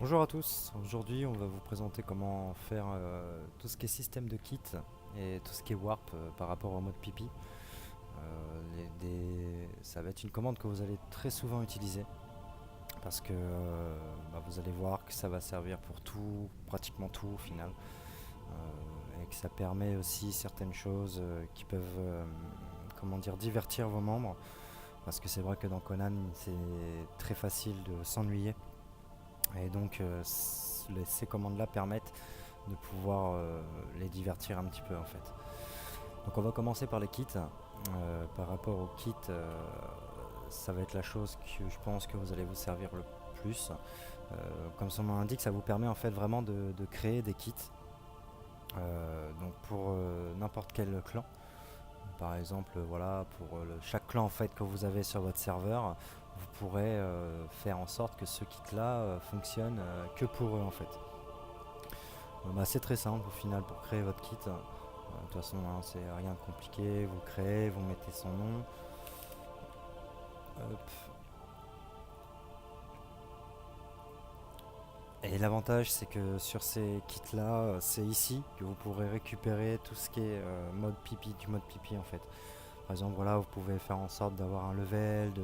Bonjour à tous, aujourd'hui on va vous présenter comment faire tout ce qui est système de kit et tout ce qui est warp par rapport au mode pipi. Ça va être une commande que vous allez très souvent utiliser parce que vous allez voir que ça va servir pour tout, pratiquement tout au final. Et que ça permet aussi certaines choses qui peuvent comment dire, divertir vos membres parce que c'est vrai que dans Conan c'est très facile de s'ennuyer. Et donc ces commandes là permettent de pouvoir les divertir un petit peu en fait. Donc on va commencer par les kits. Par rapport aux kits, ça va être la chose que je pense que vous allez vous servir le plus. Comme son nom l'indique, ça vous permet en fait vraiment de créer des kits. Donc pour n'importe quel clan. Par exemple, voilà, pour chaque clan en fait que vous avez sur votre serveur, vous pourrez faire en sorte que ce kit-là fonctionne que pour eux en fait. C'est très simple au final pour créer votre kit. De toute façon, hein, c'est rien de compliqué. Vous créez, vous mettez son nom. Hop. Et l'avantage, c'est que sur ces kits-là, c'est ici que vous pourrez récupérer tout ce qui est mode pipi, du mode pipi en fait. Par exemple, voilà, vous pouvez faire en sorte d'avoir un level,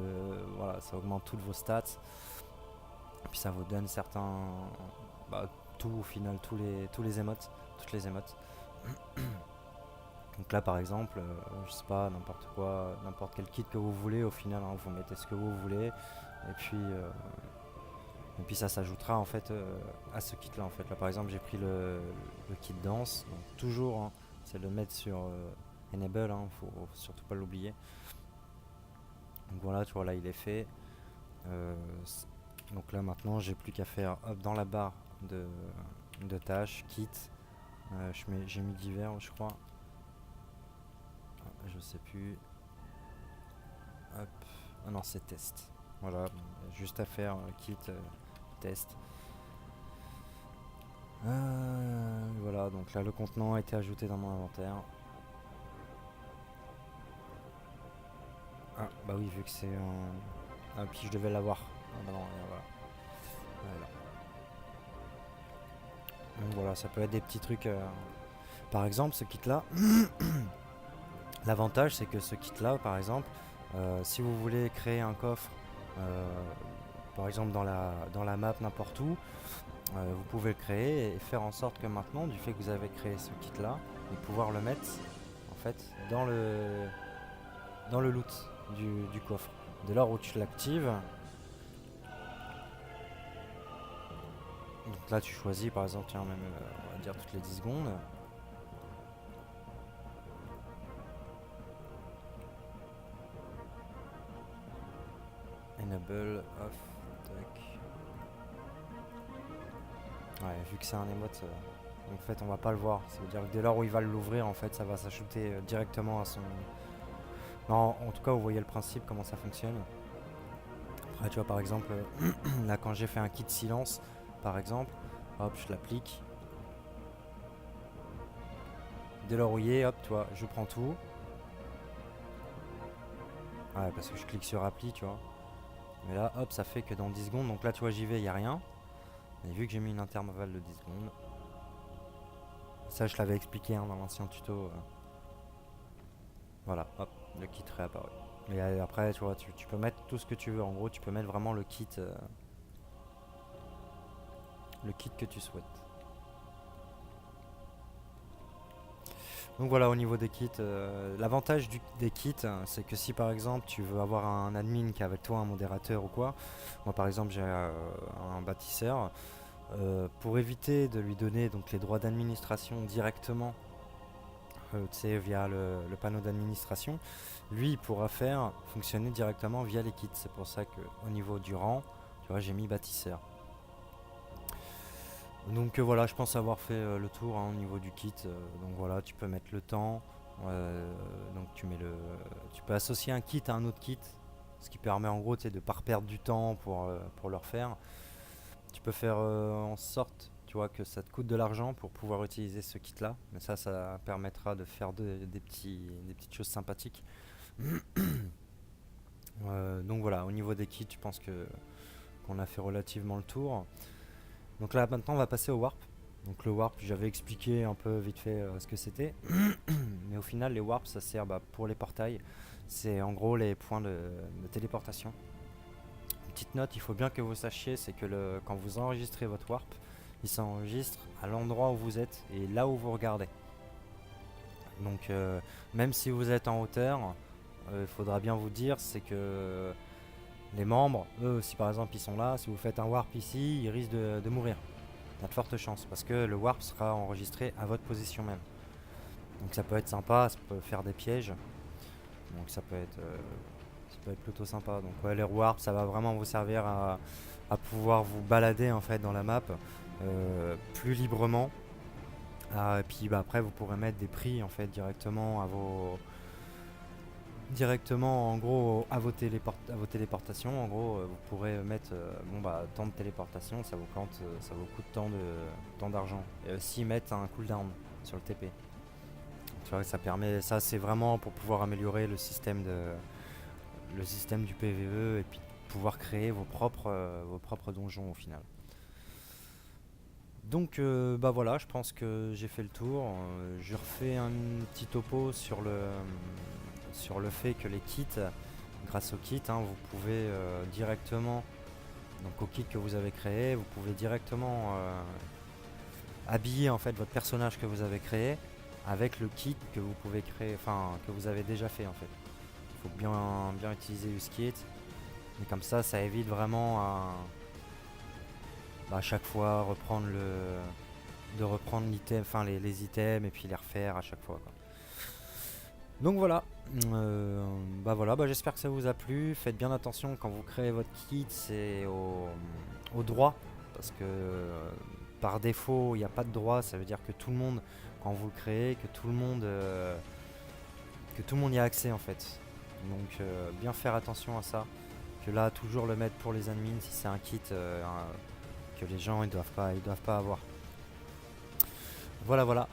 voilà, ça augmente toutes vos stats. Et puis ça vous donne certains, tout au final, tous les émotes, toutes les émotes. Donc là, par exemple, je sais pas, n'importe quoi, n'importe quel kit que vous voulez, au final, hein, vous mettez ce que vous voulez, et puis ça s'ajoutera en fait à ce kit-là. En fait, là, par exemple, j'ai pris le kit danse, donc toujours, hein, c'est de le mettre sur Enable, hein, faut surtout pas l'oublier. Donc voilà, tu vois, là, il est fait. Euh, donc là, maintenant, j'ai plus qu'à faire, hop, dans la barre de, de tâches, kit. J'ai mis divers, je crois. Je sais plus. Hop. Ah non, c'est test. Voilà, juste à faire kit test. Voilà, donc là le contenant a été ajouté dans mon inventaire. Ah bah oui, vu que c'est un. Ah, puis je devais l'avoir. Ah bah non, voilà. Voilà. Donc voilà, ça peut être des petits trucs. Par exemple, ce kit là, l'avantage c'est que ce kit là, par exemple, si vous voulez créer un coffre, euh, par exemple dans la map n'importe où, vous pouvez le créer et faire en sorte que maintenant, du fait que vous avez créé ce kit là, et pouvoir le mettre en fait dans le loot du coffre. Dès lors où tu l'actives, donc là tu choisis par exemple, tiens, même on va dire toutes les 10 secondes. Enable, off, tac. Ouais, vu que c'est un emote, en fait on va pas le voir. Ça veut dire que dès lors où il va l'ouvrir, en fait ça va s'ajouter directement à son. Non, en tout cas vous voyez le principe, comment ça fonctionne. Après tu vois par exemple, là quand j'ai fait un kit silence, par exemple, hop je l'applique. Dès lors où il est, hop, tu vois, je prends tout. Ouais, parce que je clique sur appli, tu vois. Mais là, hop, ça fait que dans 10 secondes, donc là, tu vois, j'y vais, il n'y a rien. Et vu que j'ai mis une intervalle de 10 secondes, ça, je l'avais expliqué hein, dans l'ancien tuto. Voilà, hop, le kit réapparu. Et après, tu vois, tu peux mettre tout ce que tu veux. En gros, tu peux mettre vraiment le kit que tu souhaites. Donc voilà, au niveau des kits, l'avantage des kits, c'est que si par exemple tu veux avoir un admin qui est avec toi, un modérateur ou quoi, moi par exemple j'ai un bâtisseur, pour éviter de lui donner donc les droits d'administration directement, tu sais, via le panneau d'administration, lui il pourra faire fonctionner directement via les kits. C'est pour ça qu'au niveau du rang, tu vois, j'ai mis bâtisseur. Donc voilà, je pense avoir fait le tour hein, au niveau du kit. Donc voilà, tu peux mettre le temps. Donc tu peux associer un kit à un autre kit, ce qui permet en gros de ne pas perdre du temps pour le refaire. Tu peux faire en sorte, tu vois, que ça te coûte de l'argent pour pouvoir utiliser ce kit-là. Mais ça permettra de faire des petites choses sympathiques. Donc voilà, au niveau des kits, je pense que qu'on a fait relativement le tour. Donc là maintenant on va passer au warp. Donc le warp, j'avais expliqué un peu vite fait ce que c'était. Mais au final les warps ça sert pour les portails. C'est en gros les points de téléportation. Une petite note, il faut bien que vous sachiez, c'est que quand vous enregistrez votre warp, il s'enregistre à l'endroit où vous êtes et là où vous regardez. Donc même si vous êtes en hauteur, il faudra bien vous dire, c'est que les membres, eux, si par exemple ils sont là, si vous faites un warp ici, ils risquent de mourir. Il y a de fortes chances parce que le warp sera enregistré à votre position même. Donc ça peut être sympa, ça peut faire des pièges. Donc ça peut être plutôt sympa. Donc ouais, les warps, ça va vraiment vous servir à pouvoir vous balader en fait dans la map plus librement. Et puis après vous pourrez mettre des prix en fait directement en gros à vos téléportations. En gros vous pourrez mettre tant de téléportation, ça vous coûte tant d'argent. Et aussi mettre un cooldown sur le TP. Tu vois, ça c'est vraiment pour pouvoir améliorer le système du PvE et puis pouvoir créer vos propres donjons au final. Donc voilà, je pense que j'ai fait le tour. Je refais un petit topo sur le fait que les kits, grâce aux kits, vous pouvez directement, donc au kit que vous avez créé, vous pouvez directement habiller en fait votre personnage que vous avez créé avec le kit que vous pouvez créer, enfin que vous avez déjà fait en fait. Il faut bien utiliser UseKit. Et comme ça évite vraiment à chaque fois de reprendre l'item, enfin les items et puis les refaire à chaque fois, quoi. Donc voilà. J'espère que ça vous a plu. Faites bien attention quand vous créez votre kit, c'est au droit. Parce que par défaut, il n'y a pas de droit. Ça veut dire que tout le monde, quand vous le créez, que tout le monde y a accès en fait. Donc bien faire attention à ça. Que là, toujours le mettre pour les admins si c'est un kit que les gens ils doivent pas avoir. Voilà.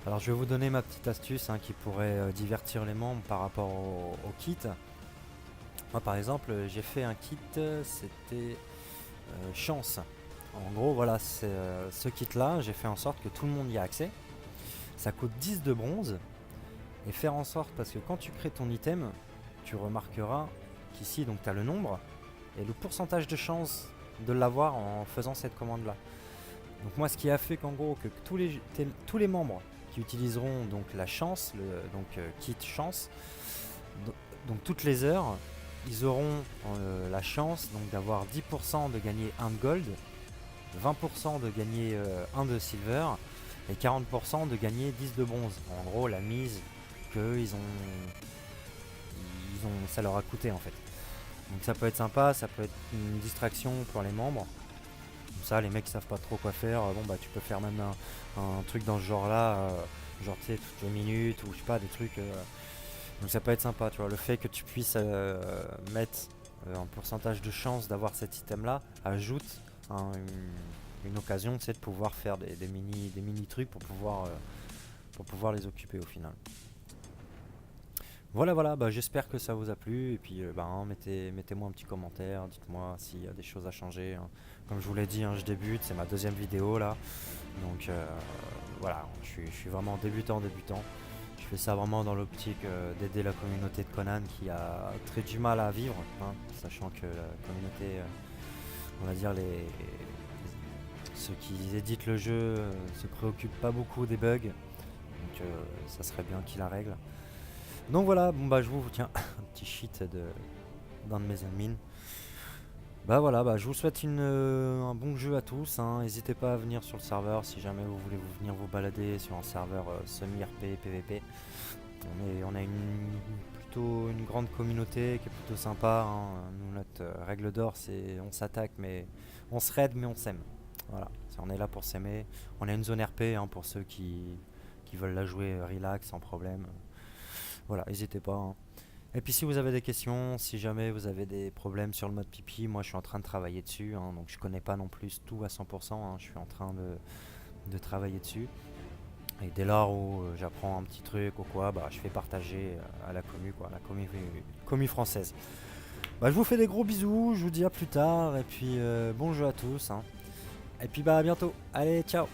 Alors je vais vous donner ma petite astuce qui pourrait divertir les membres par rapport au kit. Moi par exemple j'ai fait un kit, c'était chance. En gros voilà, ce kit là, j'ai fait en sorte que tout le monde y a accès. Ça coûte 10 de bronze. Et faire en sorte, parce que quand tu crées ton item, tu remarqueras qu'ici donc tu as le nombre et le pourcentage de chance de l'avoir en faisant cette commande là. Donc moi ce qui a fait qu'en gros que tous les membres qui utiliseront donc la chance, kit chance, donc toutes les heures, ils auront la chance donc d'avoir 10% de gagner 1 de gold, 20% de gagner 1 de silver et 40% de gagner 10 de bronze. En gros la mise que ça leur a coûté en fait. Donc ça peut être sympa, ça peut être une distraction pour les membres. Comme ça les mecs savent pas trop quoi faire, tu peux faire même un truc dans ce genre là, genre tu sais toutes les minutes ou je sais pas des trucs. Donc ça peut être sympa, tu vois, le fait que tu puisses mettre un pourcentage de chance d'avoir cet item là ajoute une occasion, tu sais, de pouvoir faire des mini trucs pour pouvoir les occuper au final. Voilà, j'espère que ça vous a plu et puis mettez-moi un petit commentaire, dites-moi s'il y a des choses à changer. Comme je vous l'ai dit, je débute, c'est ma deuxième vidéo là, donc voilà, je suis vraiment débutant. Je fais ça vraiment dans l'optique d'aider la communauté de Conan qui a très du mal à vivre, sachant que la communauté, on va dire ceux qui éditent le jeu se préoccupent pas beaucoup des bugs, donc ça serait bien qu'ils la règlent. Donc voilà, je vous tiens un petit sheet d'un de mes admins. Je vous souhaite un bon jeu à tous. N'hésitez pas à venir sur le serveur si jamais vous voulez venir vous balader sur un serveur semi-RP, PVP. On a plutôt une grande communauté qui est plutôt sympa. Nous, notre règle d'or, c'est on s'attaque, mais on se raid, mais on s'aime. Voilà, on est là pour s'aimer. On a une zone RP pour ceux qui veulent la jouer relax, sans problème. Voilà, n'hésitez pas. Et puis si vous avez des questions, si jamais vous avez des problèmes sur le mode pipi, moi je suis en train de travailler dessus, donc je connais pas non plus tout à 100%, je suis en train de travailler dessus. Et dès lors où j'apprends un petit truc ou quoi, je fais partager à la commu française. Je vous fais des gros bisous, je vous dis à plus tard, et puis bon jeu à tous. Et puis bah à bientôt. Allez, ciao.